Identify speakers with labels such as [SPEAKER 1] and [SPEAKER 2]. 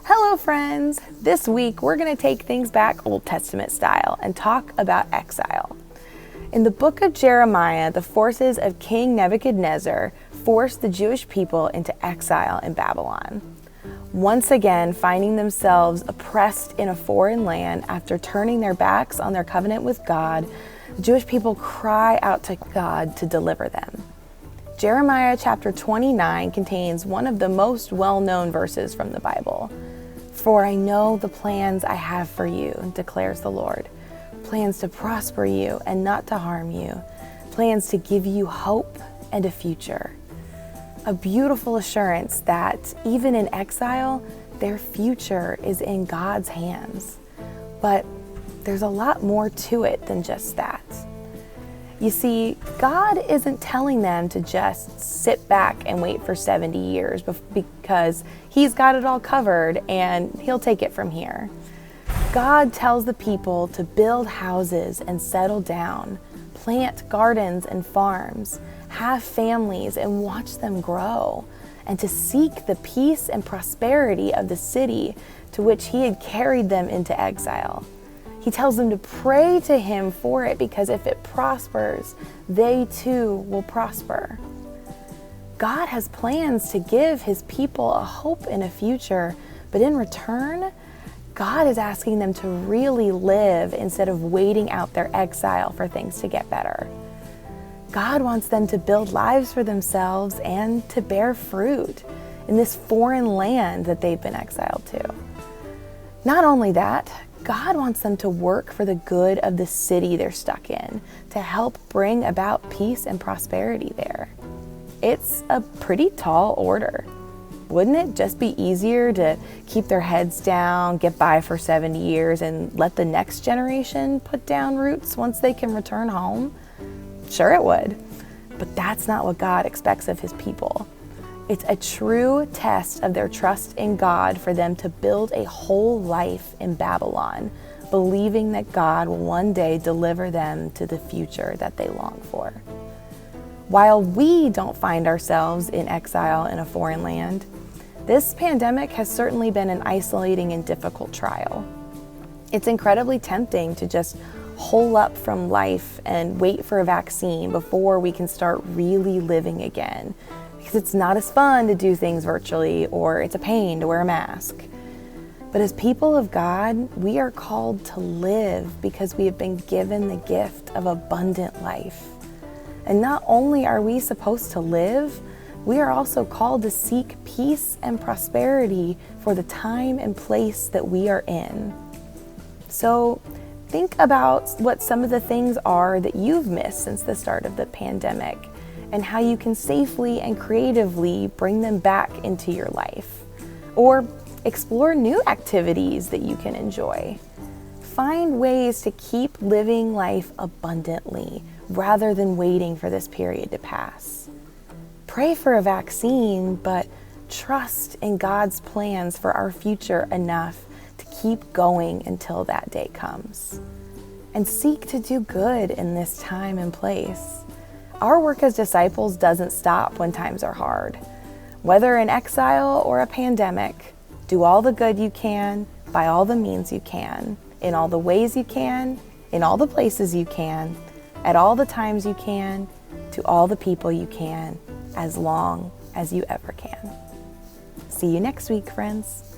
[SPEAKER 1] Hello friends! This week we're going to take things back Old Testament style and talk about exile. In the book of Jeremiah, the forces of King Nebuchadnezzar forced the Jewish people into exile in Babylon. Once again, finding themselves oppressed in a foreign land after turning their backs on their covenant with God, the Jewish people cry out to God to deliver them. Jeremiah chapter 29 contains one of the most well-known verses from the Bible. "For I know the plans I have for you, declares the Lord. Plans to prosper you and not to harm you. Plans to give you hope and a future." A beautiful assurance that even in exile, their future is in God's hands. But there's a lot more to it than just that. You see, God isn't telling them to just sit back and wait for 70 years because He's got it all covered and He'll take it from here. God tells the people to build houses and settle down, plant gardens and farms, have families and watch them grow, and to seek the peace and prosperity of the city to which He had carried them into exile. He tells them to pray to Him for it because if it prospers, they too will prosper. God has plans to give His people a hope and a future, but in return, God is asking them to really live instead of waiting out their exile for things to get better. God wants them to build lives for themselves and to bear fruit in this foreign land that they've been exiled to. Not only that, God wants them to work for the good of the city they're stuck in, to help bring about peace and prosperity there. It's a pretty tall order. Wouldn't it just be easier to keep their heads down, get by for 70 years, and let the next generation put down roots once they can return home? Sure it would, but that's not what God expects of His people. It's a true test of their trust in God for them to build a whole life in Babylon, believing that God will one day deliver them to the future that they long for. While we don't find ourselves in exile in a foreign land, this pandemic has certainly been an isolating and difficult trial. It's incredibly tempting to just hole up from life and wait for a vaccine before we can start really living again, because it's not as fun to do things virtually or it's a pain to wear a mask. But as people of God, we are called to live because we have been given the gift of abundant life. And not only are we supposed to live, we are also called to seek peace and prosperity for the time and place that we are in. So think about what some of the things are that you've missed since the start of the pandemic, and how you can safely and creatively bring them back into your life. Or explore new activities that you can enjoy. Find ways to keep living life abundantly rather than waiting for this period to pass. Pray for a vaccine, but trust in God's plans for our future enough to keep going until that day comes. And seek to do good in this time and place. Our work as disciples doesn't stop when times are hard. Whether in exile or a pandemic, do all the good you can, by all the means you can, in all the ways you can, in all the places you can, at all the times you can, to all the people you can, as long as you ever can. See you next week, friends.